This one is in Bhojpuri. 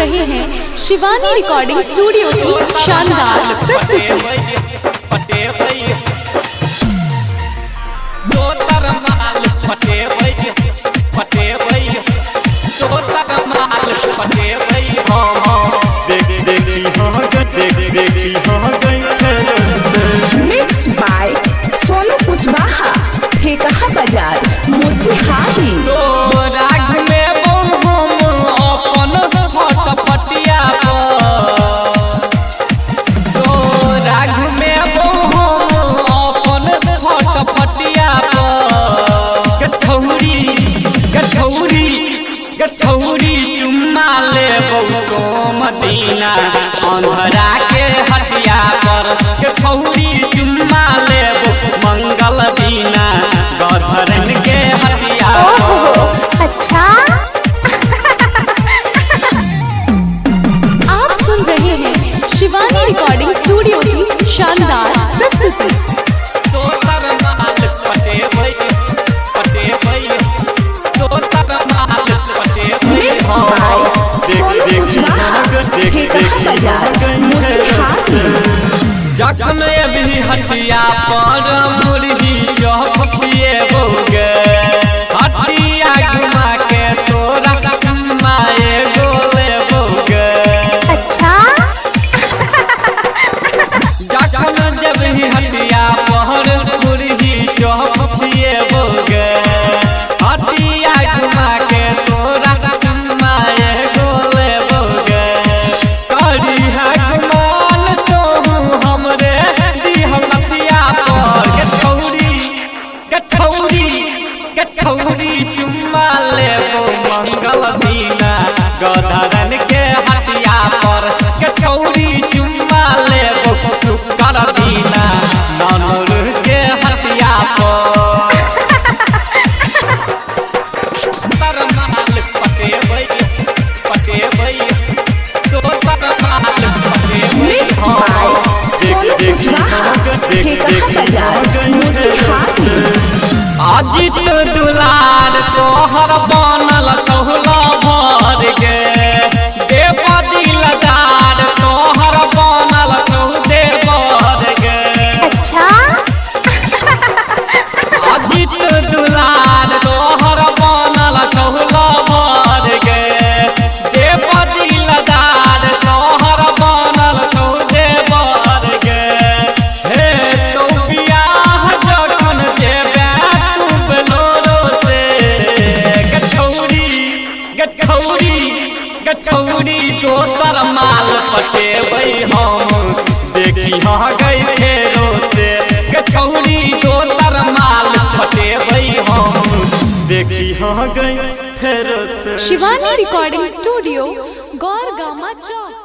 रहे हैं शिवानी रिकॉर्डिंग स्टूडियो की शानदार प्रस्तुति। मिक्स बाय सोनू कुशवाहा, ठेकहा बाजार, मोतिहारी। गछौरी चुम्मा ले बौसो मदीना अंधरा के हटिया पर। गछौरी चुम्मा ले मंगल दीना गधरन के हटिया पर। अच्छा आप सुन रहे हैं शिवानी रिकॉर्डिंग स्टूडियो की शानदार प्रस्तुति। जखन अभी हटिया पर मुर्गी चौपिए बोगे हटिया घुमा के तोरा माए गोले बोगे। अच्छा जखन जब ही हटिया पर मुर्गी चौपिए बोगे हटिया घुमा के तोरा माए गोले बोगे। करी है गुमान तो हमरे दी हम हटिया पर। गछौरी चुम्मा लेबो मंगल दीना गधरन के हटिया पर। गछौरी चुम्मा लेबो शुक्र दीना ननूर के हटिया पर। तरमाल पटेबै तो तरमाल मिक्स बाय सोनू कुशवाहा, ठेकहा बाजार, मोतिहारी। अजित दुलार तोहर बनल चौला भर गे देव दिलदार तोहर बनल चौदे भर गे। अच्छा अजित दुलार तोहर बनल चौला भर गे देव दिलदार तोहर बनल चौदे भर गे। हे तो बियाह जखन जेबे गछौरी दोसर माल पटेबै हम देखी हाँ गई फेरो से। गछौरी दोसर माल पटेबै हम देखी हाँ गई फेरो से। शिवानी रिकॉर्डिंग स्टूडियो गौर गामा चौक।